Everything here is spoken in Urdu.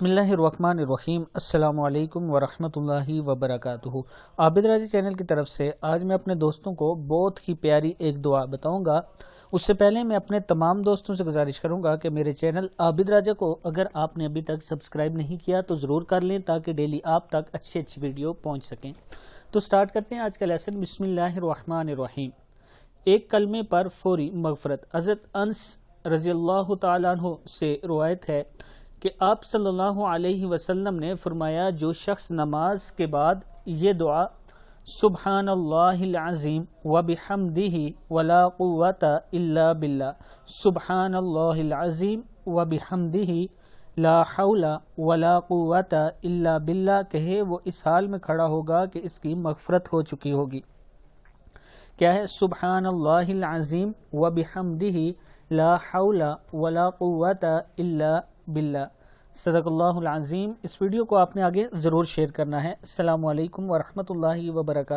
بسم اللہ الرحمن الرحیم۔ السلام علیکم ورحمۃ اللہ وبرکاتہ۔ عابد راضی چینل کی طرف سے آج میں اپنے دوستوں کو بہت ہی پیاری ایک دعا بتاؤں گا۔ اس سے پہلے میں اپنے تمام دوستوں سے گزارش کروں گا کہ میرے چینل عابد راجہ کو اگر آپ نے ابھی تک سبسکرائب نہیں کیا تو ضرور کر لیں تاکہ ڈیلی آپ تک اچھی ویڈیو پہنچ سکیں۔ تو سٹارٹ کرتے ہیں آج کا لیسن۔ بسم اللہ الرحمن الرحیم۔ ایک کلمے پر فوری مغفرت۔ حضرت انس رضی اللہ تعالیٰ عنہ سے روایت ہے کہ آپ صلی اللہ علیہ وسلم نے فرمایا، جو شخص نماز کے بعد یہ دعا سبحان اللہ العظیم وبحمدہ ولا قوت الا باللہ، سبحان اللہ العظیم وبحمدہ لا حول ولا قوت الا باللہ کہے، وہ اس حال میں کھڑا ہوگا کہ اس کی مغفرت ہو چکی ہوگی۔ کیا ہے؟ سبحان اللہ العظیم وبحمدہ لا حول ولا قوت الا باللہ۔ صدق اللہ العظیم۔ اس ویڈیو کو آپ نے آگے ضرور شیئر کرنا ہے۔ السلام علیکم ورحمۃ اللہ وبرکاتہ۔